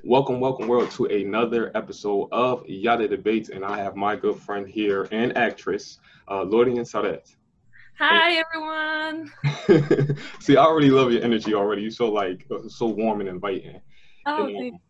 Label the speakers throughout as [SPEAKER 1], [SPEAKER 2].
[SPEAKER 1] Welcome, welcome, world, to another episode of Yada Debates, and I have my good friend here and actress, Lordian Saret. And
[SPEAKER 2] Hi everyone.
[SPEAKER 1] see, I already love your energy already. You're so so warm and inviting. And
[SPEAKER 2] Oh, thank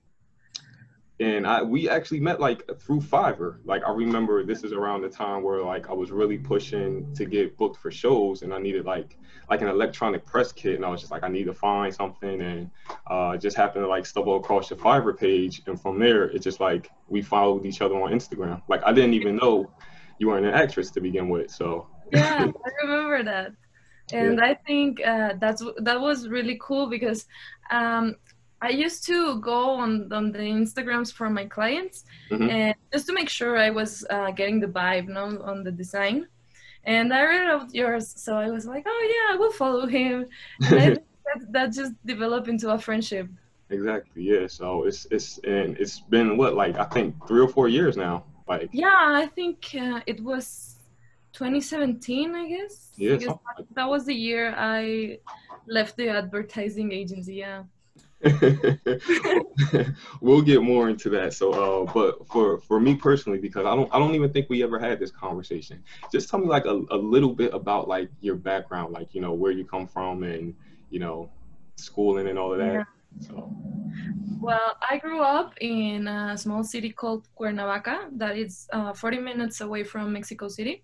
[SPEAKER 1] we actually met like through Fiverr. Like I remember this is around the time where like I was really pushing to get booked for shows, and I needed like an electronic press kit, and I was just like I need to find something, and just happened to like stumble across your Fiverr page, and from there it's just like we followed each other on Instagram. Like I didn't even know you weren't an actress to begin with, so
[SPEAKER 2] yeah, I remember that.
[SPEAKER 1] yeah.
[SPEAKER 2] And I think that was really cool because um, I used to go on the Instagrams for my clients
[SPEAKER 1] Hmm.
[SPEAKER 2] and just to make sure I was getting the vibe, no, on the design. And I read out yours, so I was like, oh yeah, I will follow him. And I think that just developed into a friendship.
[SPEAKER 1] Exactly, yeah. So it's been what, like I think 3 or 4 years now. Like
[SPEAKER 2] Yeah, I think it was 2017, I guess,
[SPEAKER 1] yeah,
[SPEAKER 2] because
[SPEAKER 1] something like
[SPEAKER 2] that was the year I left the advertising agency. Yeah.
[SPEAKER 1] we'll get more into that. So, but for me personally, because I don't even think we ever had this conversation. Just tell me like a little bit about like your background, like where you come from and you know schooling and all of that.
[SPEAKER 2] Yeah.
[SPEAKER 1] So,
[SPEAKER 2] Well, I grew up in a small city called Cuernavaca that is 40 minutes away from Mexico City.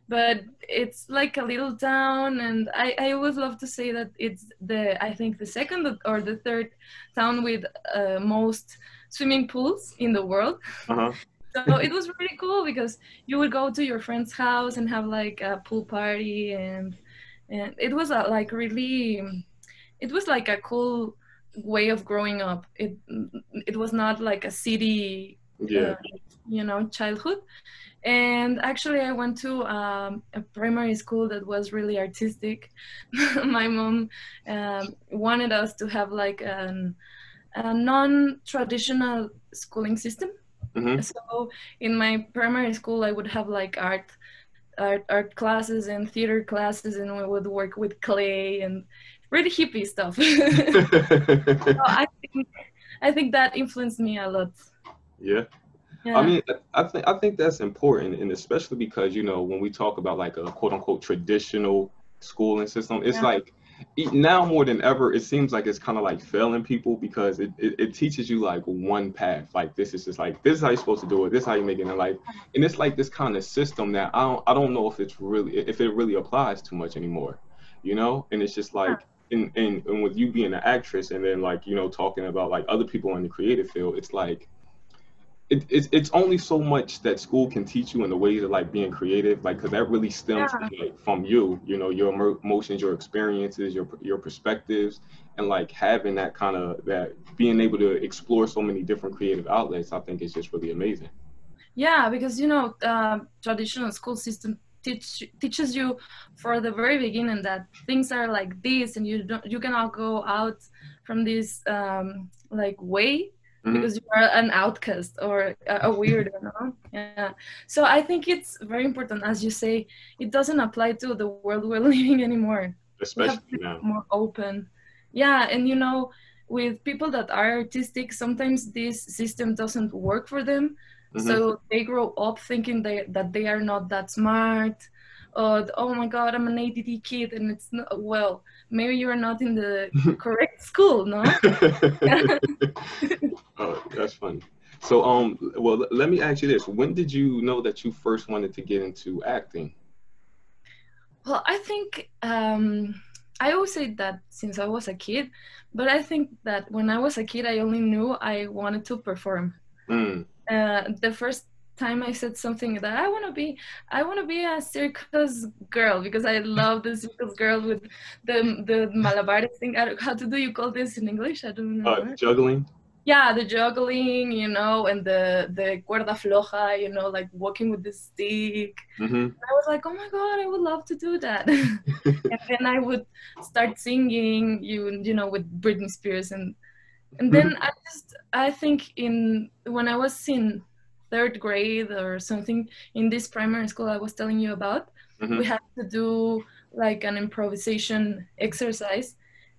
[SPEAKER 2] But it's like a little town, and I always love to say that it's I think the second or the third town with most swimming pools in the world.
[SPEAKER 1] uh-huh.
[SPEAKER 2] So it was really cool because you would go to your friend's house and have like a pool party, and it was like really, it was like a cool way of growing up. It was not like a city,
[SPEAKER 1] Yeah.
[SPEAKER 2] uh, childhood. And actually, I went to a primary school that was really artistic. My mom wanted us to have like a non-traditional schooling system.
[SPEAKER 1] Hmm.
[SPEAKER 2] So in my primary school, I would have like art classes and theater classes, and we would work with clay and really hippie stuff. So I think that influenced me a lot.
[SPEAKER 1] Yeah. I
[SPEAKER 2] Yeah.
[SPEAKER 1] mean, I think that's important, and especially because when we talk about like a quote unquote traditional schooling system, it's
[SPEAKER 2] Yeah.
[SPEAKER 1] like now more than ever, it seems like it's kind of like failing people because it teaches you like one path. Like this is just like this is how you're supposed to do it. This is how you make it in life, and it's like this kind of system that I don't know if it really applies too much anymore, And it's just like and with you being an actress and then like talking about like other people in the creative field, it's like it's only so much that school can teach you in the ways of like being creative, like because that really stems
[SPEAKER 2] Yeah.
[SPEAKER 1] from you, your emotions, your experiences, your perspectives, and like having that kind of that being able to explore so many different creative outlets, I think is just really amazing.
[SPEAKER 2] Yeah, because traditional school system teaches you for the very beginning that things are like this, and you cannot go out from this like way
[SPEAKER 1] Hmm.
[SPEAKER 2] because you are an outcast or a weirdo, no? Yeah. So I think it's very important, as you say, it doesn't apply to the world we're living anymore. We have to
[SPEAKER 1] Especially
[SPEAKER 2] be
[SPEAKER 1] now.
[SPEAKER 2] more open. Yeah, and with people that are artistic, sometimes this system doesn't work for them,
[SPEAKER 1] Hmm.
[SPEAKER 2] so they grow up thinking that they are not that smart. Or, oh my God, I'm an ADD kid, and it's not, well, maybe you're not in the correct school, no?
[SPEAKER 1] Oh, that's funny. So well, let me ask you this: when did you know that you first wanted to get into acting?
[SPEAKER 2] Well, I think I always say that since I was a kid, but I think that when I was a kid, I only knew I wanted to perform.
[SPEAKER 1] Mm.
[SPEAKER 2] The first time I said something that I want to be a circus girl because I love the circus girl with the malabares thing. How do you call this in English? I don't know.
[SPEAKER 1] Juggling.
[SPEAKER 2] Yeah, the juggling, and the cuerda floja, like walking with the stick.
[SPEAKER 1] Hmm.
[SPEAKER 2] I was like, oh my God, I would love to do that. And then I would start singing, with Britney Spears, and then I think in when I was in third grade or something in this primary school I was telling you about, we
[SPEAKER 1] Hmm.
[SPEAKER 2] had to do like an improvisation exercise,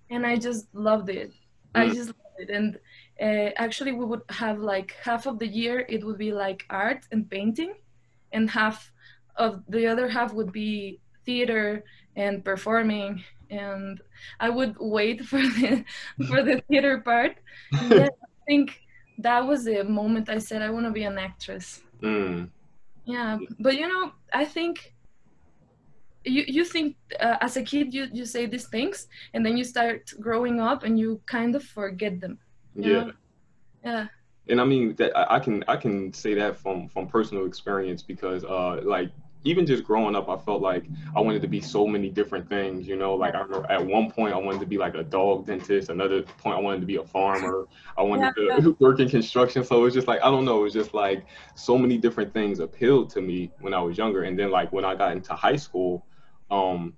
[SPEAKER 2] and I just loved it. I
[SPEAKER 1] Mm.
[SPEAKER 2] just it. And actually, we would have like half of the year, it would be like art and painting, and half of the other half would be theater and performing. And I would wait for the theater part. And then I think that was the moment I said I want to be an actress.
[SPEAKER 1] Mm.
[SPEAKER 2] Yeah, but I think you think as a kid you say these things, and then you start growing up and you kind of forget them.
[SPEAKER 1] Yeah.
[SPEAKER 2] Yeah.
[SPEAKER 1] And I mean that I can say that from personal experience because like even just growing up, I felt like I wanted to be so many different things, you know. Like I remember at one point I wanted to be like a dog dentist, another point I wanted to be a farmer, I
[SPEAKER 2] Yeah,
[SPEAKER 1] wanted
[SPEAKER 2] yeah.
[SPEAKER 1] to work in construction. So it's just like I don't know, it's just like so many different things appealed to me when I was younger. And then like when I got into high school, um,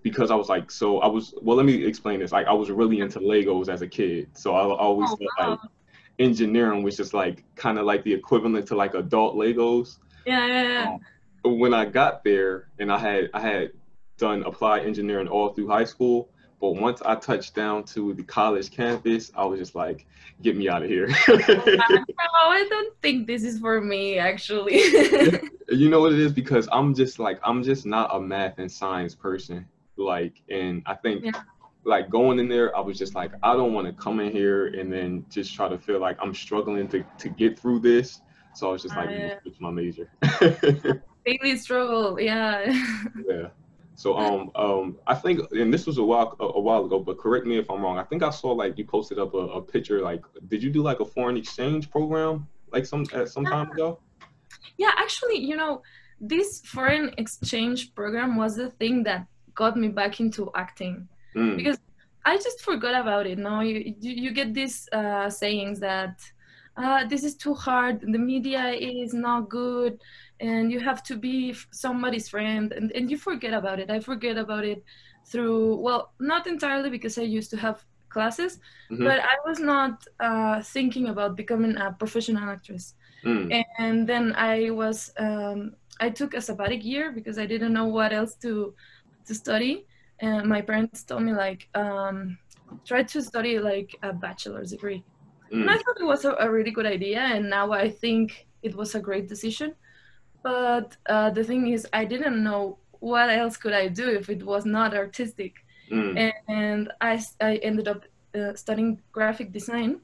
[SPEAKER 1] because I was like, so I was, well, let me explain this. Like I was really into Legos as a kid, so I always
[SPEAKER 2] Oh
[SPEAKER 1] thought
[SPEAKER 2] wow.
[SPEAKER 1] like engineering was just like kind of like the equivalent to like adult Legos.
[SPEAKER 2] Yeah, yeah, yeah.
[SPEAKER 1] Um, but when I got there and I had done applied engineering all through high school, but once I touched down to the college campus, I was just like, get me out of here.
[SPEAKER 2] No, I don't think this is for me actually.
[SPEAKER 1] You know what it is? Because I'm just not a math and science person. Like, and I think
[SPEAKER 2] Yeah.
[SPEAKER 1] like going in there, I was just like, I don't want to come in here and then just try to feel like I'm struggling to get through this. So I was just like, let me
[SPEAKER 2] I
[SPEAKER 1] switch my major.
[SPEAKER 2] daily struggle. Yeah.
[SPEAKER 1] Yeah. So I think, and this was a while ago, but correct me if I'm wrong. I think I saw like you posted up a picture. Like, did you do like a foreign exchange program like some time ago?
[SPEAKER 2] Yeah, actually, this foreign exchange program was the thing that got me back into acting,
[SPEAKER 1] Mm,
[SPEAKER 2] because I just forgot about it. No, you get these sayings that this is too hard, the media is not good, and you have to be somebody's friend, and you forget about it. I forget about it through, well, not entirely because I used to have classes,
[SPEAKER 1] mm-hmm,
[SPEAKER 2] but I was not thinking about becoming a professional actress.
[SPEAKER 1] mm,
[SPEAKER 2] And then I took a sabbatic year because I didn't know what else to study. And my parents told me like try to study like a bachelor's degree, and I
[SPEAKER 1] mm.
[SPEAKER 2] thought it was a really good idea, and now I think it was a great decision. But the thing is, I didn't know what else could I do if it was not artistic.
[SPEAKER 1] Mm.
[SPEAKER 2] And I ended up studying graphic design.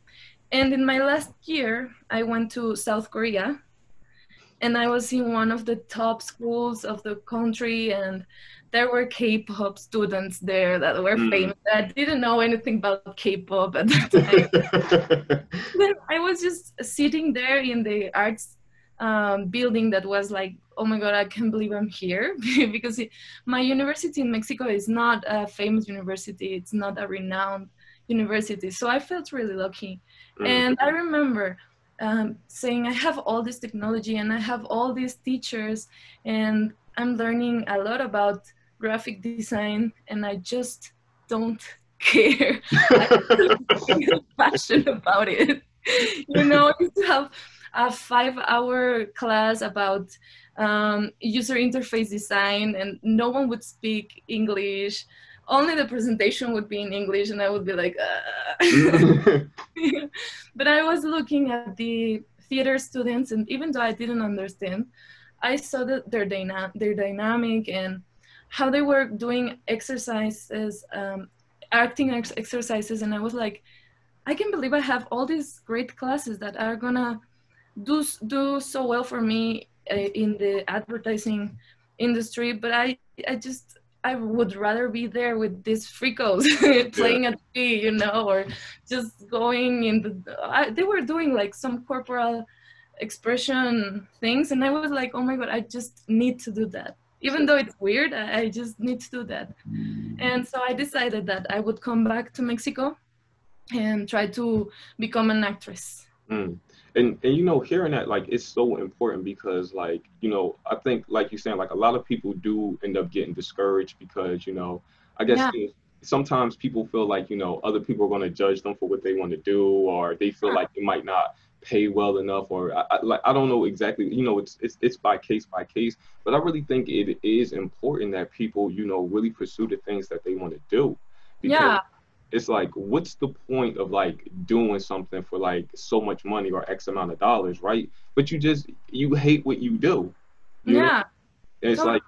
[SPEAKER 2] And in my last year, I went to South Korea, and I was in one of the top schools of the country, and there were K-pop students there that were
[SPEAKER 1] Mm.
[SPEAKER 2] famous. I didn't know anything about K-pop at that time. Then I was just sitting there in the arts building that was like, oh my God, I can't believe I'm here. Because my university in Mexico is not a famous university. It's not a renowned university. So I felt really lucky.
[SPEAKER 1] Mm.
[SPEAKER 2] And I remember saying, I have all this technology and I have all these teachers, and I'm learning a lot about graphic design, and I just don't care. I feel passionate about it. I used to have a 5-hour class about user interface design, and no one would speak English. Only the presentation would be in English, and I would be like,
[SPEAKER 1] Mm.
[SPEAKER 2] but I was looking at the theater students, and even though I didn't understand, I saw that their dynamic and how they were doing exercises, acting exercises, and I was like, I can believe I have all these great classes that are gonna do so well for me in the advertising industry, but I would rather be there with these freakos
[SPEAKER 1] Yeah.
[SPEAKER 2] playing at or just going in they were doing like some corporal expression things, and I was like, oh my God, I just need to do that. Even though it's weird, I just need to do that. And so I decided that I would come back to Mexico and try to become an actress.
[SPEAKER 1] Mm. And hearing that like it's so important because like I think like you're saying like a lot of people do end up getting discouraged because I guess
[SPEAKER 2] Yeah,
[SPEAKER 1] sometimes people feel like other people are going to judge them for what they want to do, or they feel like it might not pay well enough, or I don't know exactly, it's by case, but I really think it is important that people really pursue the things that they want to do because
[SPEAKER 2] yeah,
[SPEAKER 1] it's like, what's the point of like doing something for like so much money or X amount of dollars, right? But you hate what you do, you know?
[SPEAKER 2] Yeah,
[SPEAKER 1] And it's
[SPEAKER 2] totally.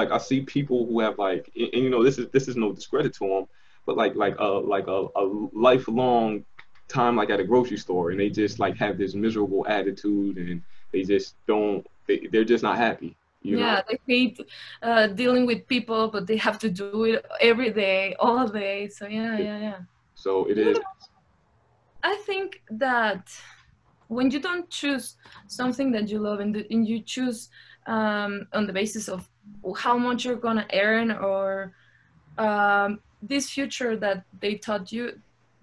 [SPEAKER 1] like I see people who have like, and you know, this is no discredit to them, but like a lifelong time like at a grocery store, and they just like have this miserable attitude, and they just don't, they're just not happy, you know?
[SPEAKER 2] Yeah, they hate dealing with people, but they have to do it every day, all day. So yeah, yeah, yeah.
[SPEAKER 1] So it
[SPEAKER 2] You
[SPEAKER 1] is.
[SPEAKER 2] know, I think that when you don't choose something that you love, and you choose on the basis of how much you're gonna earn, or this future that they taught you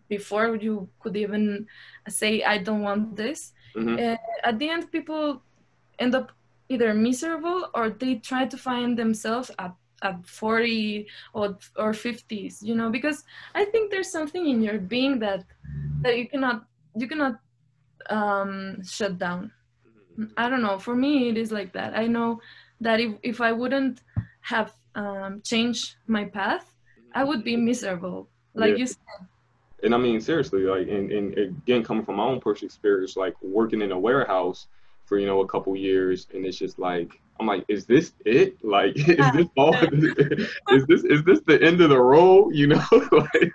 [SPEAKER 2] before you could even say, I don't want this.
[SPEAKER 1] Hmm.
[SPEAKER 2] uh, at the end, people end up either miserable, or they try to find themselves at 40 or 50s, because I think there's something in your being that you cannot shut down. I don't know. For me, it is like that. I know that if I wouldn't have changed my path, I would be miserable.
[SPEAKER 1] Yeah.
[SPEAKER 2] Like you said.
[SPEAKER 1] And I mean, seriously, like, and again, coming from my own personal experience, like working in a warehouse for, you know, a couple years, and it's just like, I'm like, is this it? Like, is
[SPEAKER 2] Yeah,
[SPEAKER 1] this all?
[SPEAKER 2] yeah,
[SPEAKER 1] Is this the end of the road? You know, like,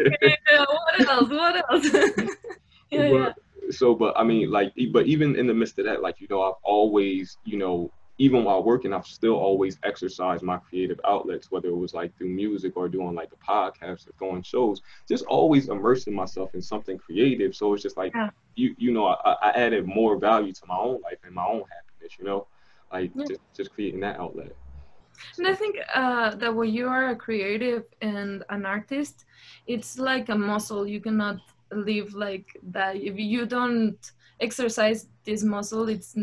[SPEAKER 2] yeah. What else? What else? Yeah, yeah.
[SPEAKER 1] but but I mean, like, but even in the midst of that, like, you know, I've always, you know, even while working, I've still always exercised my creative outlets, whether it was like through music or doing like a podcast or going shows, just always immersing myself in something creative. So it's just like,
[SPEAKER 2] Yeah.
[SPEAKER 1] you know, I added more value to my own life and my own happiness, you know, like
[SPEAKER 2] Yeah.
[SPEAKER 1] just creating that outlet.
[SPEAKER 2] And I
[SPEAKER 1] So
[SPEAKER 2] think that when you are a creative and an artist, it's like a muscle. You cannot live like that. If you don't exercise this muscle, it's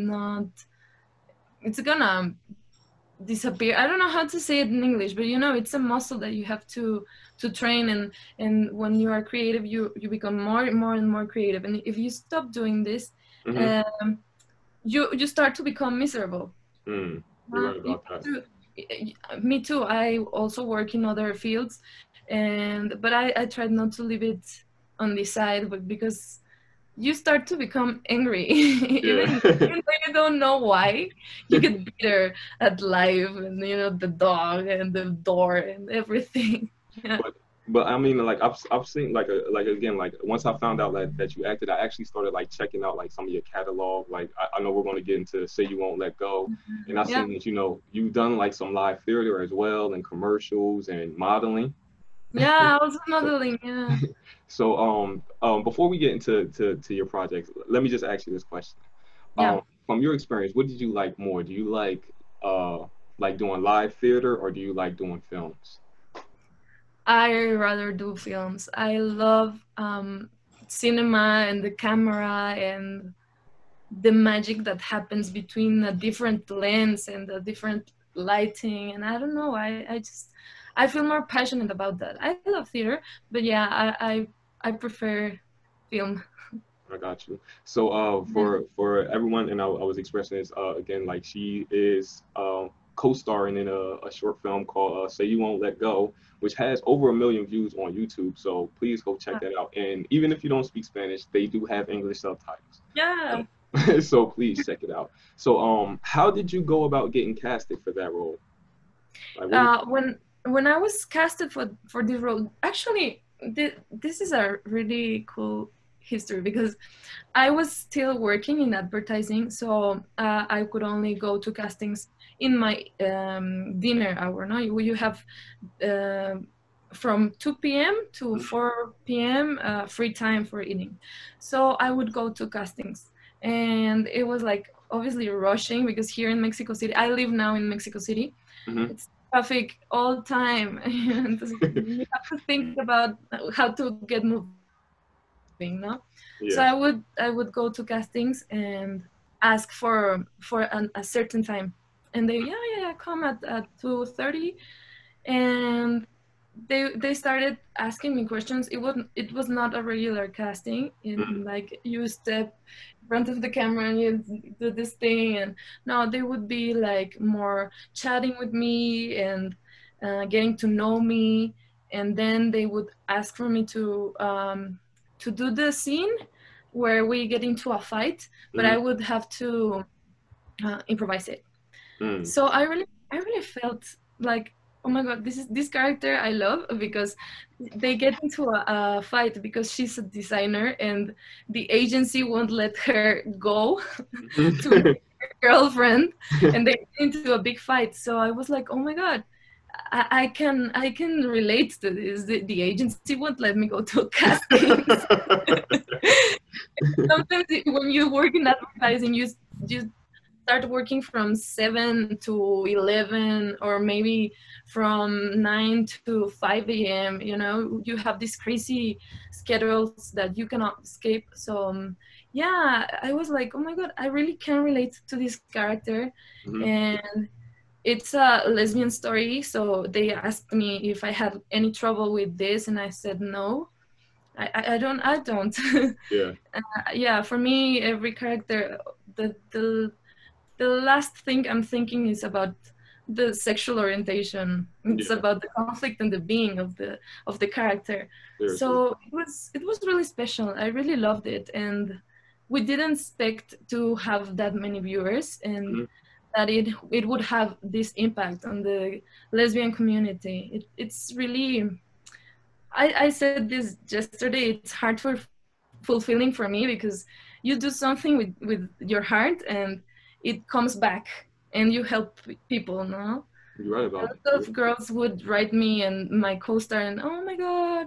[SPEAKER 2] gonna disappear. I don't know how to say it in English, but it's a muscle that you have to train. And when you are creative, you become more and more and more creative. And if you stop doing this,
[SPEAKER 1] hmm.
[SPEAKER 2] um, you start to become miserable.
[SPEAKER 1] You're right
[SPEAKER 2] You
[SPEAKER 1] about that.
[SPEAKER 2] have to, me too. I also work in other fields, but I tried not to leave it on the side, but because you start to become angry,
[SPEAKER 1] Yeah.
[SPEAKER 2] even though you don't know why. You get bitter at life, and the dog and the door and everything. Yeah.
[SPEAKER 1] But I mean, like I've seen like like again, like once I found out that you acted, I actually started like checking out like some of your catalog. Like I know we're going to get into Say You Won't Let Go, and I
[SPEAKER 2] Yeah.
[SPEAKER 1] seen that, you know, you've done like some live theater as well, and commercials and modeling.
[SPEAKER 2] Yeah, I was
[SPEAKER 1] So
[SPEAKER 2] modeling. Yeah.
[SPEAKER 1] before we get into to your projects, let me just ask you this question.
[SPEAKER 2] Yeah.
[SPEAKER 1] From your experience, what did you like more? Do you uh like doing live theater, or do you like doing films?
[SPEAKER 2] I rather do films. I love cinema and the camera and the magic that happens between a different lens and a different lighting. And I don't know, I feel more passionate about that. I love theater, but yeah, I prefer film.
[SPEAKER 1] I got you. So
[SPEAKER 2] Yeah.
[SPEAKER 1] for everyone, and I was expressing this again, like she is co-starring in a short film called Say You Won't Let Go, which has over 1 million views on YouTube. So please go check that out. And even if you don't speak Spanish, they do have English subtitles.
[SPEAKER 2] Yeah.
[SPEAKER 1] So, so please check it out. So how did you go about getting casted for that role? Like what was
[SPEAKER 2] When I was casted for this role, actually, this is a really cool history, because I was still working in advertising, so I could only go to castings in my dinner hour. No, you have uh, from 2 p.m. to 4 p.m. Free time for eating. So I would go to castings, and it was like obviously rushing, because here in Mexico City, I live now in Mexico City.
[SPEAKER 1] mm-hmm.
[SPEAKER 2] It's traffic all the time, and you have to think about how to get moving, no? So I
[SPEAKER 1] Yeah.
[SPEAKER 2] would go to castings and ask for a certain time, and they, yeah, come at 2:30. And they started asking me questions. It was not a regular casting, in like you step in front of the camera and you do this thing. And no, they would be like more chatting with me and getting to know me. and then they would ask for me to do the scene where we get into a fight, but I would have to improvise it. So I really felt like, oh my god, this character I love, because they get into a fight because she's a designer and the agency won't let her go to meet her girlfriend, and they get into a big fight. So I was like, oh my god, I can relate to this. The agency won't let me go to castings. Sometimes when you work in advertising, you start working from 7 to 11, or maybe from 9 to 5 a.m. You know, you have these crazy schedules that you cannot escape. So yeah, I was like, oh my god, I really can relate to this character. And it's a lesbian story, so they asked me if I had any trouble with this, and I said no. I don't.
[SPEAKER 1] Yeah.
[SPEAKER 2] Yeah, for me, every character, the last thing I'm thinking is about the sexual orientation. It's about the conflict and the being of the character.
[SPEAKER 1] Seriously.
[SPEAKER 2] So it was really special. I really loved it, and we didn't expect to have that many viewers, and that it would have this impact on the lesbian community. It's really, I said this yesterday, it's hard for fulfilling for me, because you do something with your heart and it comes back and you help people, no?
[SPEAKER 1] You're right about
[SPEAKER 2] it. A lot of girls would write me and my co-star, and oh my god,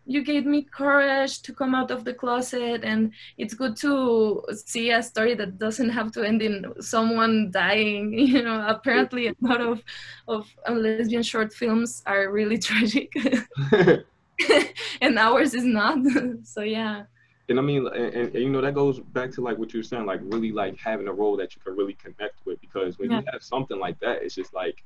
[SPEAKER 2] you gave me courage to come out of the closet, and it's good to see a story that doesn't have to end in someone dying. You know, apparently a lot of lesbian short films are really tragic. And ours is not. So yeah.
[SPEAKER 1] And I mean, and you know, that goes back to like what you were saying, like really like having a role that you can really connect with, because when you have something like that, it's just like,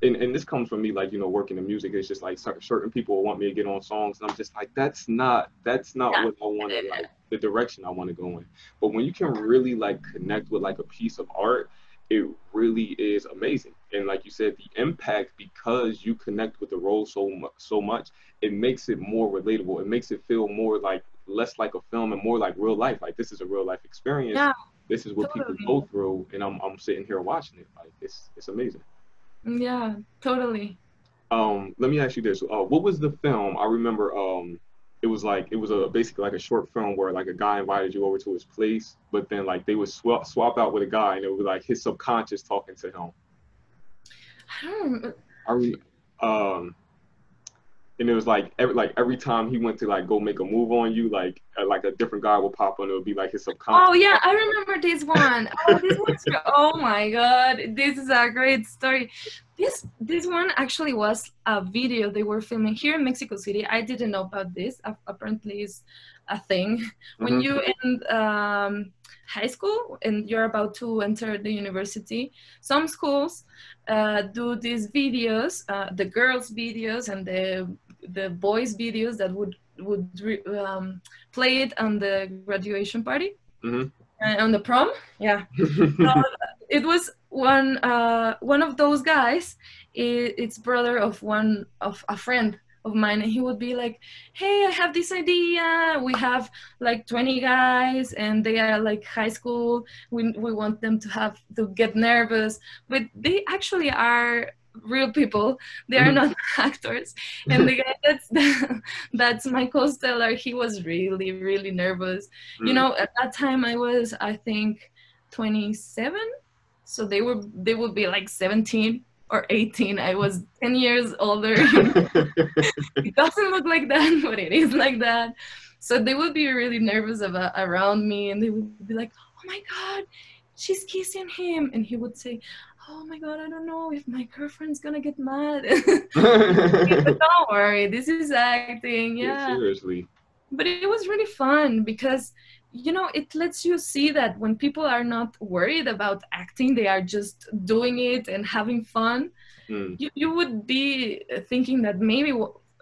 [SPEAKER 1] and this comes from me, like, you know, working in music, it's just like certain people want me to get on songs, and I'm just like, that's not what I want to, like, the direction I want to go in. But when you can really like connect with like a piece of art, it really is amazing. And like you said, the impact, because you connect with the role so much, it makes it more relatable. It makes it feel more like, less like a film and more like real life. Like, this is a real life experience.
[SPEAKER 2] Yeah,
[SPEAKER 1] this is what people go through, and I'm sitting here watching it. Like, it's amazing.
[SPEAKER 2] Yeah, totally.
[SPEAKER 1] Let me ask you this. What was the film? I remember it was basically like a short film where like a guy invited you over to his place, but then like they would swap out with a guy, and it would be like his subconscious talking to him.
[SPEAKER 2] I don't
[SPEAKER 1] and it was like every time he went to like go make a move on you, like a different guy would pop on. It would be like his subconscious.
[SPEAKER 2] Oh yeah, I remember this one. Oh my god, this is a great story. This one actually was a video they were filming here in Mexico City. I didn't know about this. Apparently, it's a thing. When you end high school and you're about to enter the university, some schools do these videos, the girls' videos and the boys' videos that would play it on the graduation party, on the prom. Yeah. It was one of those guys. It's brother of a friend of mine, and he would be like, hey, I have this idea. We have like 20 guys and they are like high school. We want them to get nervous, but they actually are real people. They are not actors. And the guy that's my co-stellar, he was really, really nervous. You know, at that time I was, I think, 27. So they would be like 17 or 18. I was 10 years older. It doesn't look like that, but it is like that. So they would be really nervous around me, and they would be like, oh my god, she's kissing him. And he would say, oh my god, I don't know if my girlfriend's gonna get mad. But don't worry, this is acting. Yeah,
[SPEAKER 1] seriously.
[SPEAKER 2] But it was really fun because, you know, it lets you see that when people are not worried about acting, they are just doing it and having fun. You would be thinking that maybe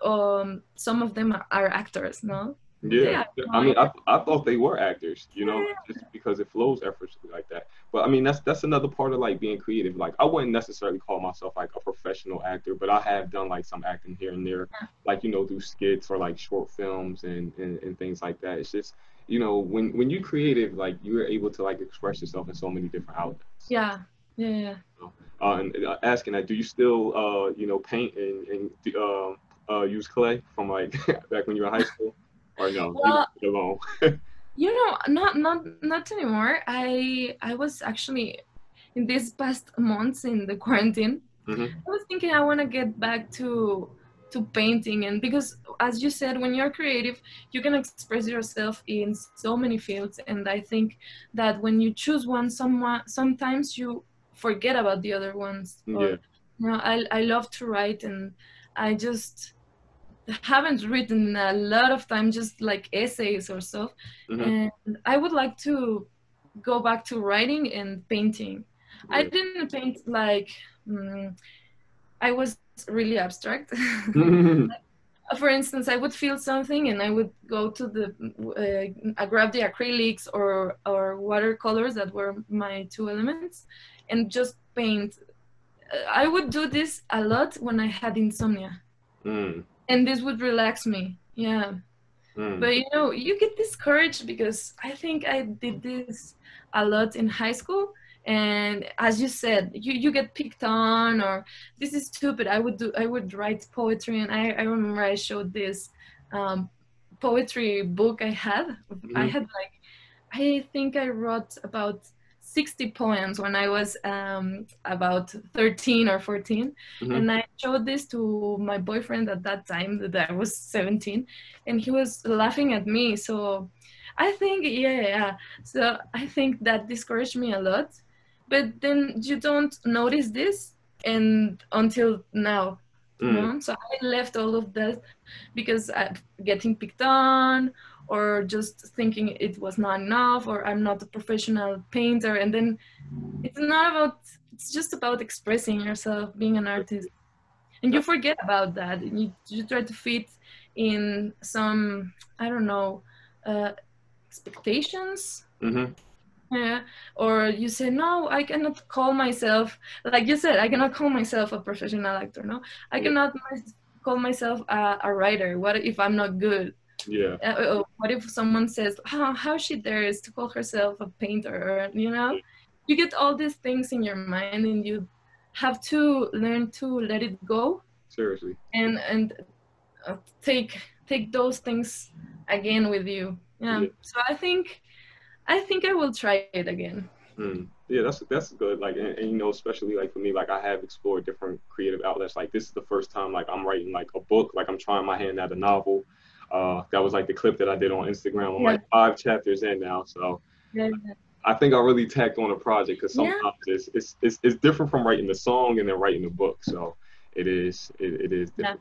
[SPEAKER 2] some of them are actors, no?
[SPEAKER 1] Yeah,
[SPEAKER 2] Yeah, no,
[SPEAKER 1] I mean, I thought they were actors, you know, like,
[SPEAKER 2] yeah,
[SPEAKER 1] just because it flows effortlessly like that. But I mean, that's another part of like being creative. Like, I wouldn't necessarily call myself like a professional actor, but I have done like some acting here and there, like through skits or like short films and things like that. It's just, when you're creative, like you're able to like express yourself in so many different outlets.
[SPEAKER 2] yeah, yeah, yeah.
[SPEAKER 1] And asking that, do you still paint and use clay from like back when you were in high school, or no, you
[SPEAKER 2] Well,
[SPEAKER 1] left it alone?
[SPEAKER 2] not anymore. I was actually in these past months in the quarantine.
[SPEAKER 1] Hmm.
[SPEAKER 2] I was thinking I want to get back to painting, and because as you said, when you're creative, you can express yourself in so many fields, and I think that when you choose one, sometimes you forget about the other ones.
[SPEAKER 1] Yeah.
[SPEAKER 2] Or I love to write, and I just haven't written in a lot of time, just like essays or so,
[SPEAKER 1] Hmm.
[SPEAKER 2] and I would like to go back to writing and painting. I
[SPEAKER 1] Yeah.
[SPEAKER 2] didn't paint like mm, I was really abstract.
[SPEAKER 1] Hmm.
[SPEAKER 2] For instance, I would feel something and I would go to I grab the acrylics or watercolors that were my two elements and just paint. I would do this a lot when I had insomnia,
[SPEAKER 1] Mm.
[SPEAKER 2] and this would relax me. Yeah.
[SPEAKER 1] Mm.
[SPEAKER 2] But you get discouraged because I think I did this a lot in high school. And as you said, you get picked on, or this is stupid. I would write poetry, and I remember I showed this um, poetry book I had. I
[SPEAKER 1] Hmm.
[SPEAKER 2] had like, I think I wrote about 60 poems when I was about 13 or 14.
[SPEAKER 1] Hmm.
[SPEAKER 2] And I showed this to my boyfriend at that time, that I was 17, and he was laughing at me. So I think, yeah. So I think that discouraged me a lot. But then you don't notice this and until now.
[SPEAKER 1] Mm.
[SPEAKER 2] So I left all of that because I'm getting picked on, or just thinking it was not enough, or I'm not a professional painter. And then it's just about expressing yourself, being an artist. And you
[SPEAKER 1] That's.
[SPEAKER 2] forget about that. And you try to fit in some, I don't know, uh, expectations.
[SPEAKER 1] Hmm.
[SPEAKER 2] Yeah. Or you say, no, I cannot call myself, like you said, I cannot call myself a professional actor. No, I
[SPEAKER 1] Yeah.
[SPEAKER 2] cannot call myself a writer. What if I'm not good?
[SPEAKER 1] Yeah.
[SPEAKER 2] What if someone says, how she dares to call herself a painter? Or, you get all these things in your mind, and you have to learn to let it go,
[SPEAKER 1] Seriously.
[SPEAKER 2] and take those things again with you. Yeah.
[SPEAKER 1] Yeah.
[SPEAKER 2] So I think I will try it again.
[SPEAKER 1] Mm. Yeah, that's good. Like, and especially like for me, like I have explored different creative outlets. Like this is the first time like I'm writing like a book. Like I'm trying my hand at a novel. That was like the clip that I did on Instagram. I'm
[SPEAKER 2] Yeah.
[SPEAKER 1] like 5 chapters in now, so
[SPEAKER 2] Yeah.
[SPEAKER 1] I think I really tacked on a project because
[SPEAKER 2] Yeah.
[SPEAKER 1] sometimes it's different from writing the song and then writing the book. So it is
[SPEAKER 2] Yeah.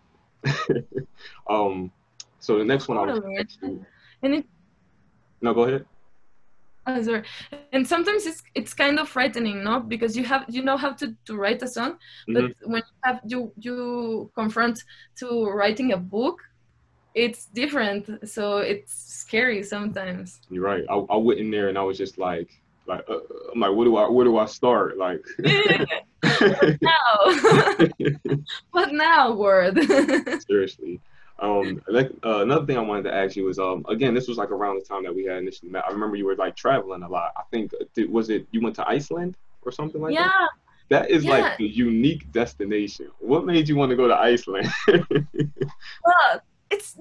[SPEAKER 1] different. um, so the next one I was
[SPEAKER 2] Totally.
[SPEAKER 1] actually
[SPEAKER 2] And it
[SPEAKER 1] no, go ahead.
[SPEAKER 2] sorry. And sometimes it's kind of frightening, no? Because you know how to write a song, but
[SPEAKER 1] Hmm.
[SPEAKER 2] when you confront to writing a book, it's different. So it's scary sometimes.
[SPEAKER 1] You're right. I went in there and I was just like I'm like, where do I start? Like,
[SPEAKER 2] Now, what now, word?
[SPEAKER 1] seriously. Another thing I wanted to ask you is, again, this was like around the time that we had initially met. I remember you were like traveling a lot. I think, was it you went to Iceland or something like that?
[SPEAKER 2] Yeah,
[SPEAKER 1] That is like
[SPEAKER 2] yeah.
[SPEAKER 1] a unique destination. What made you want to go to Iceland?
[SPEAKER 2] Well, it's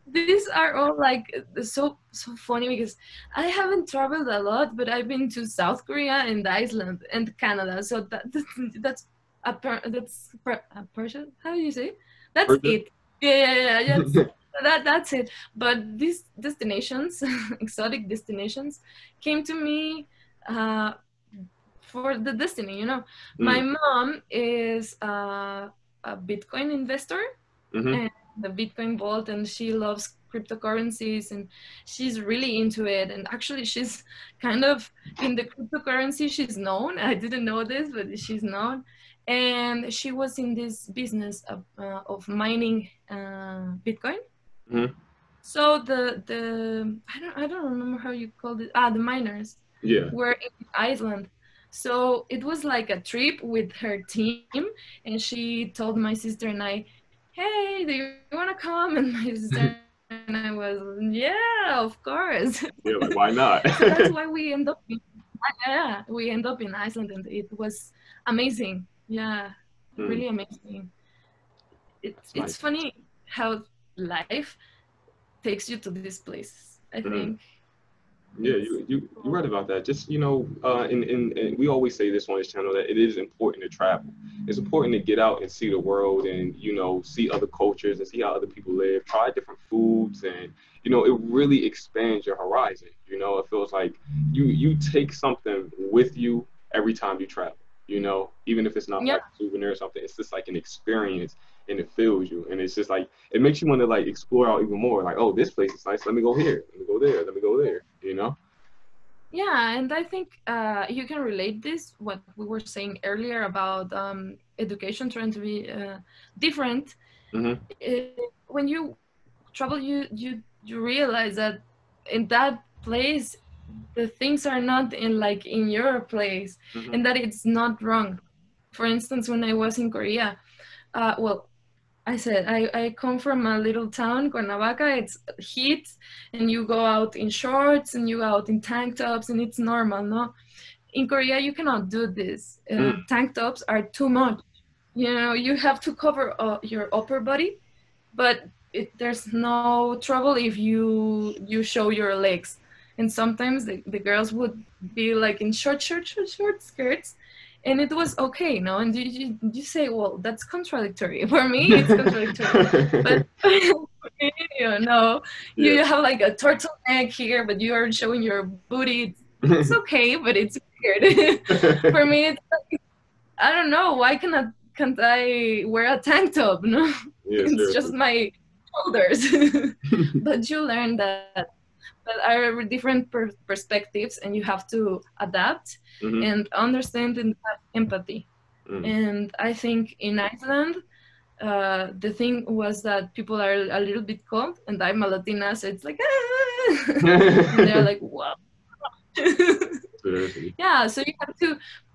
[SPEAKER 2] these are all like so funny because I haven't traveled a lot, but I've been to South Korea and Iceland and Canada. So that's a Persia. How do you say? That's
[SPEAKER 1] Further?
[SPEAKER 2] it. Yeah. That's it. But these destinations, exotic destinations, came to me uh, for the destiny. My
[SPEAKER 1] Mm,
[SPEAKER 2] mom is a Bitcoin investor
[SPEAKER 1] mm-hmm,
[SPEAKER 2] and the Bitcoin vault, and she loves cryptocurrencies, and she's really into it. And actually, she's kind of in the cryptocurrency. She's known. I didn't know this, but she's known. And she was in this business of mining Bitcoin.
[SPEAKER 1] mm-hmm.
[SPEAKER 2] So I don't remember how you called it. The miners
[SPEAKER 1] Yeah.
[SPEAKER 2] were in Iceland. So it was like a trip with her team, and she told my sister and I, "Hey, do you want to come?" And my sister and I was, "Yeah, of course."
[SPEAKER 1] Yeah, like
[SPEAKER 2] So
[SPEAKER 1] why
[SPEAKER 2] that's
[SPEAKER 1] not?
[SPEAKER 2] why we end up in Iceland, and it was amazing. Yeah,
[SPEAKER 1] Mm,
[SPEAKER 2] really amazing.
[SPEAKER 1] that's
[SPEAKER 2] It's
[SPEAKER 1] nice.
[SPEAKER 2] funny how life takes you to these places. I
[SPEAKER 1] Mm.
[SPEAKER 2] think
[SPEAKER 1] Yeah,
[SPEAKER 2] it's
[SPEAKER 1] you're
[SPEAKER 2] cool.
[SPEAKER 1] right about that. Just and we always say this on this channel that it is important to travel. It's important to get out and see the world and see other cultures and see how other people live. Try different foods and it really expands your horizon. It feels like you take something with you every time you travel. Even if it's not
[SPEAKER 2] Yeah,
[SPEAKER 1] like a souvenir or something, it's just like an experience and it fills you and it's just like it makes you want to like explore out even more. Like, oh, this place is nice. Let me go here. Let me go there. Let me go there.
[SPEAKER 2] yeah, and I think you can relate this what we were saying earlier about education trying to be different.
[SPEAKER 1] Hmm.
[SPEAKER 2] Uh, when you travel, you realize that in that place the things are not in your place,
[SPEAKER 1] Hmm.
[SPEAKER 2] and that it's not wrong. For instance, when I was in Korea, well, I said I come from a little town, Cuernavaca. It's heat, and you go out in shorts and you go out in tank tops, and it's normal, no? In Korea, you cannot do this.
[SPEAKER 1] Mm.
[SPEAKER 2] Tank tops are too much. You have to cover your upper body, but there's no trouble if you show your legs. And sometimes the girls would be like in short skirts, and it was okay, no? And you say, well, that's contradictory. For me, it's contradictory. But no, you,
[SPEAKER 1] Yeah.
[SPEAKER 2] you have like a turtleneck here, but you are showing your booty. It's okay, but it's weird. For me, it's, I don't know. Why can't I wear a tank top? No,
[SPEAKER 1] Yeah,
[SPEAKER 2] it's just
[SPEAKER 1] seriously.
[SPEAKER 2] my shoulders. But you learn that are different perspectives, and you have to adapt
[SPEAKER 1] Hmm.
[SPEAKER 2] and understand and have empathy.
[SPEAKER 1] Mm.
[SPEAKER 2] And I think in Iceland, the thing was that people are a little bit cold, and I'm a Latina, so it's like, and they're like, wow.
[SPEAKER 1] Seriously.
[SPEAKER 2] Yeah, so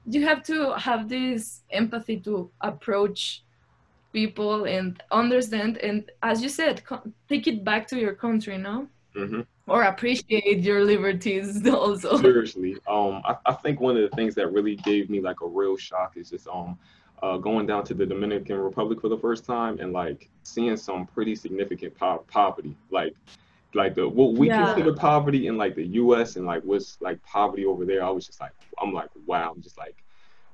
[SPEAKER 2] you have to have this empathy to approach people and understand, and as you said, take it back to your country, no?
[SPEAKER 1] Hmm.
[SPEAKER 2] Or appreciate your liberties also.
[SPEAKER 1] Seriously. I think one of the things that really gave me like a real shock is just going down to the Dominican Republic for the first time and like seeing some pretty significant poverty. Like the what we
[SPEAKER 2] Yeah.
[SPEAKER 1] consider poverty in like the US and like what's like poverty over there. I was just like I'm like, wow, I'm just like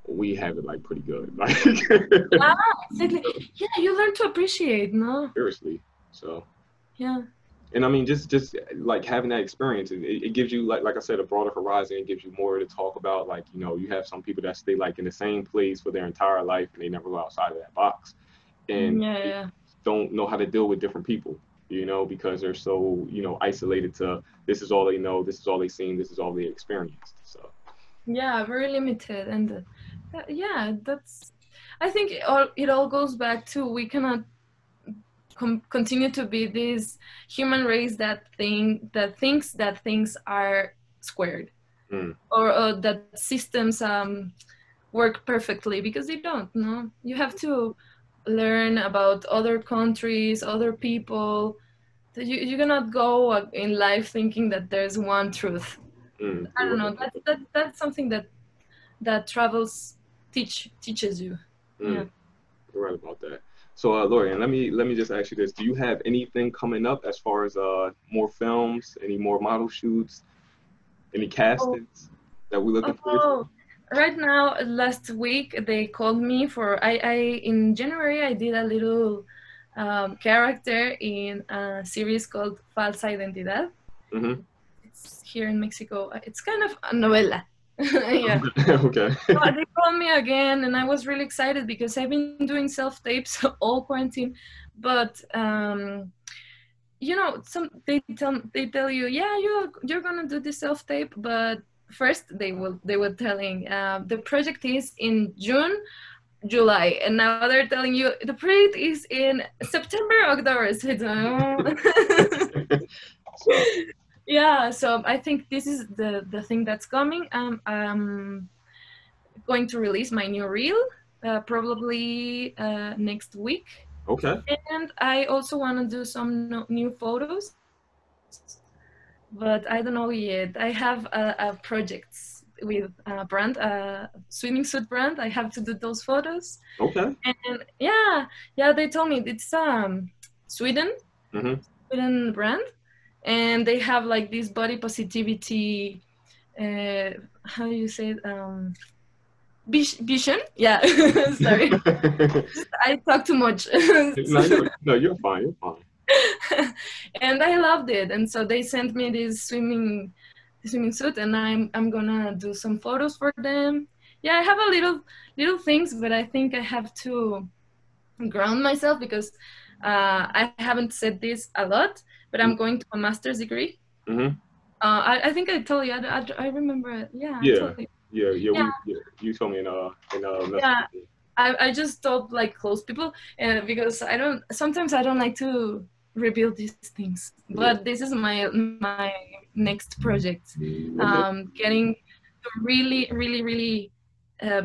[SPEAKER 1] we have it like pretty good. Like
[SPEAKER 2] Yeah, exactly. Yeah, you learn to appreciate, no?
[SPEAKER 1] seriously. So
[SPEAKER 2] Yeah.
[SPEAKER 1] and I mean, just like having that experience, it gives you like I said, a broader horizon. It gives you more to talk about. Like you have some people that stay like in the same place for their entire life and they never go outside of that box, and
[SPEAKER 2] Yeah,
[SPEAKER 1] they
[SPEAKER 2] yeah.
[SPEAKER 1] don't know how to deal with different people. Because they're so isolated to this is all they know, this is all they seen, this is all they experienced. So.
[SPEAKER 2] Yeah, very limited. And yeah, that's, I think it all goes back to we cannot continue to be this human race that thinks that things are squared,
[SPEAKER 1] Mm,
[SPEAKER 2] or that systems work perfectly, because they don't, no? You have to learn about other countries, other people. That you cannot go in life thinking that there's one truth. I
[SPEAKER 1] you're
[SPEAKER 2] don't
[SPEAKER 1] right
[SPEAKER 2] know.
[SPEAKER 1] about
[SPEAKER 2] That's something that travels teaches you.
[SPEAKER 1] that.
[SPEAKER 2] Yeah.
[SPEAKER 1] You're right about that. So, Lori, and let me just ask you this: do you have anything coming up as far as more films, any more model shoots, any
[SPEAKER 2] Oh,
[SPEAKER 1] castings that we're looking forward to?
[SPEAKER 2] oh, right now, last week they called me for I in January I did a little character in a series called Falsa Identidad.
[SPEAKER 1] Hmm.
[SPEAKER 2] It's here in Mexico. It's kind of a novela. Yeah.
[SPEAKER 1] Okay.
[SPEAKER 2] They called me again, and I was really excited because I've been doing self tapes all quarantine. But they tell you, yeah, you're gonna do the self tape, but first they were telling the project is in June, July, and now they're telling you the project is in September, October. So it's,
[SPEAKER 1] So
[SPEAKER 2] Yeah, so I think this is the thing that's coming. I'm going to release my new reel probably next week,
[SPEAKER 1] okay.
[SPEAKER 2] and I also want to do some new photos, but I don't know yet. I have projects with a brand, swimming suit brand. I have to do those photos,
[SPEAKER 1] Okay.
[SPEAKER 2] and yeah, they told me it's Sweden,
[SPEAKER 1] Mm-hmm.
[SPEAKER 2] Sweden brand, and they have like this body positivity. Uh, how do you say it? Vision. Yeah, sorry, I talk too much.
[SPEAKER 1] No, you're fine. You're fine.
[SPEAKER 2] And I loved it. And so they sent me this swimming suit, and I'm gonna do some photos for them. Yeah, I have a little things, but I think I have to ground myself because I haven't said this a lot, but I'm going to a master's degree.
[SPEAKER 1] Mm-hmm.
[SPEAKER 2] I think I told you. I remember it. Yeah, I
[SPEAKER 1] Yeah.
[SPEAKER 2] told you.
[SPEAKER 1] Yeah.
[SPEAKER 2] Yeah,
[SPEAKER 1] You told me in message.
[SPEAKER 2] yeah. I just told like close people, because sometimes I don't like to reveal these things.
[SPEAKER 1] Yeah.
[SPEAKER 2] But this is my next project.
[SPEAKER 1] Okay.
[SPEAKER 2] Getting to really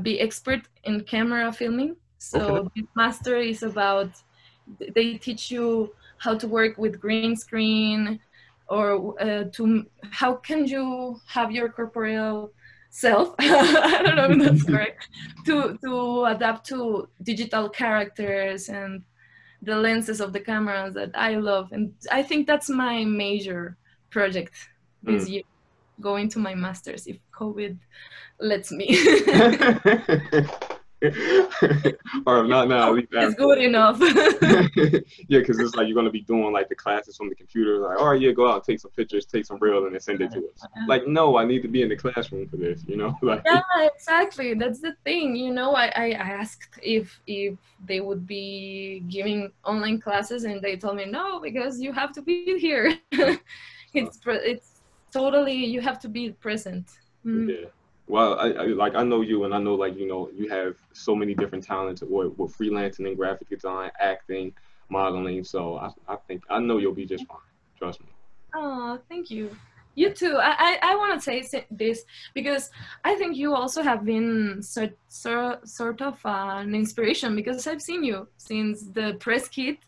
[SPEAKER 2] be expert in camera filming.
[SPEAKER 1] Okay.
[SPEAKER 2] So this master is about, they teach you how to work with green screen, or how can you have your corporeal self. I don't know if that's correct, to adapt to digital characters and the lenses of the cameras that I love. And I think that's my major project this
[SPEAKER 1] Mm.
[SPEAKER 2] year, going to my master's if COVID lets me.
[SPEAKER 1] Or if not now, at least
[SPEAKER 2] It's
[SPEAKER 1] after.
[SPEAKER 2] good enough.
[SPEAKER 1] Yeah, because it's like you're gonna be doing like the classes from the computer. Like, all right, yeah, go out, take some pictures, take some reels, and then send it to us. Like, no, I need to be in the classroom for this. You know, like.
[SPEAKER 2] Yeah, exactly. That's the thing. I asked if they would be giving online classes, and they told me no, because you have to be here. It's totally, you have to be present. Mm.
[SPEAKER 1] Yeah. Well, I know you, and I know like you have so many different talents with freelancing and graphic design, acting, modeling. So I think I know you'll be just fine. Trust me.
[SPEAKER 2] Oh, thank you. You too. I want to say this because I think you also have been sort of an inspiration, because I've seen you since the press kit,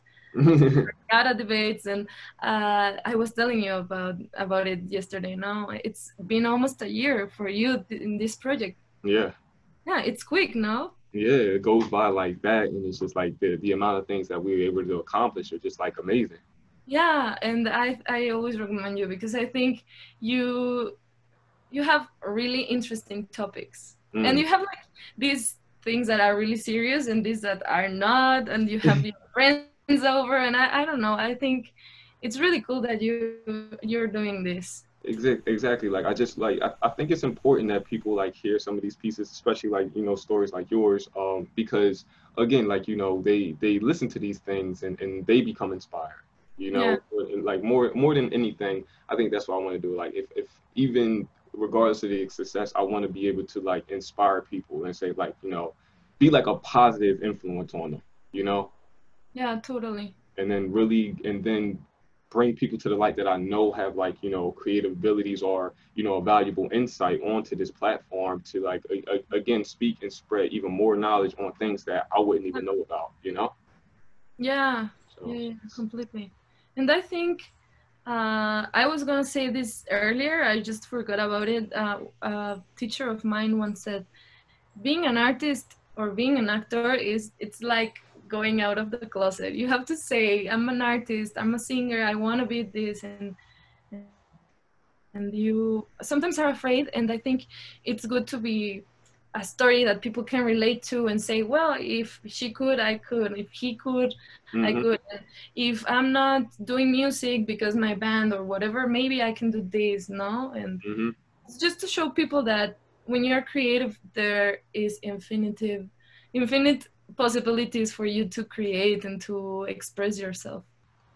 [SPEAKER 2] Gata debates, and I was telling you about it yesterday. No, it's been almost a year for you in this project.
[SPEAKER 1] Yeah.
[SPEAKER 2] Yeah, it's quick, no?
[SPEAKER 1] Yeah, it goes by like that, and it's just like the amount of things that we were able to accomplish are just like amazing.
[SPEAKER 2] Yeah, and I always recommend you because I think you you have really interesting topics, and
[SPEAKER 1] Mm.
[SPEAKER 2] you have like these things that are really serious and these that are not, and you have your friends over, and I don't know, I think it's really cool that you're doing this.
[SPEAKER 1] Exactly. Like I think it's important that people like hear some of these pieces, especially like stories like yours, because again, like they listen to these things and they become inspired.
[SPEAKER 2] Yeah,
[SPEAKER 1] And, like more than anything, I think that's what I want to do. Like if even regardless of the success, I want to be able to like inspire people and say like be like a positive influence on them. You know,
[SPEAKER 2] yeah, totally.
[SPEAKER 1] and then really and then bring people to the light that I know have like creative abilities or a valuable insight onto this platform to like again speak and spread even more knowledge on things that I wouldn't even know about.
[SPEAKER 2] Yeah,
[SPEAKER 1] So
[SPEAKER 2] yeah, completely. And I think I was gonna say this earlier, I just forgot about it. A teacher of mine once said, being an artist or being an actor is, it's like going out of the closet. You have to say, I'm an artist, I'm a singer, I want to be this, and you sometimes are afraid. And I think it's good to be a story that people can relate to and say, well, if she could, I could. If he could, I could.
[SPEAKER 1] hmm
[SPEAKER 2] If I'm not doing music because my band or whatever, maybe I can do this, no? And
[SPEAKER 1] hmm
[SPEAKER 2] it's just to show people that when you're creative, there is infinite possibilities for you to create and to express yourself.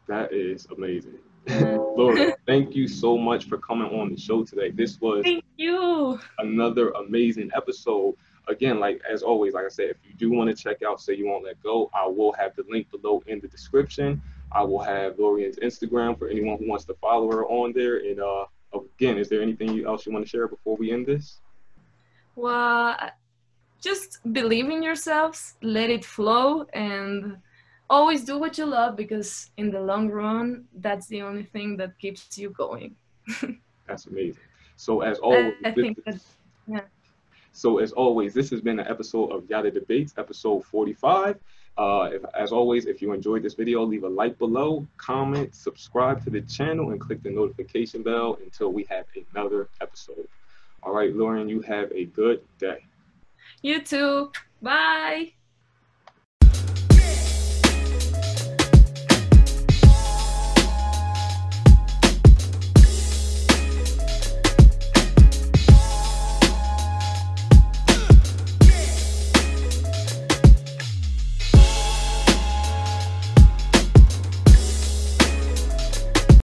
[SPEAKER 1] that is amazing.
[SPEAKER 2] Yeah.
[SPEAKER 1] Laura, thank you so much for coming on the show today. This was
[SPEAKER 2] Thank you.
[SPEAKER 1] another amazing episode. Again, like as always, like I said, if you do want to check out Say You Won't Let Go, I will have the link below in the description. I will have Lorian's Instagram for anyone who wants to follow her on there. And again, is there anything else you want to share before we end this?
[SPEAKER 2] Well, just believe in yourselves, let it flow, and always do what you love, because in the long run, that's the only thing that keeps you going.
[SPEAKER 1] That's amazing. So as always,
[SPEAKER 2] I think that, yeah.
[SPEAKER 1] So as always, this has been an episode of Yada Debates, episode 45. As always, if you enjoyed this video, leave a like below, comment, subscribe to the channel, and click the notification bell until we have another episode. All right, Lorian, you have a good day.
[SPEAKER 2] You too. Bye.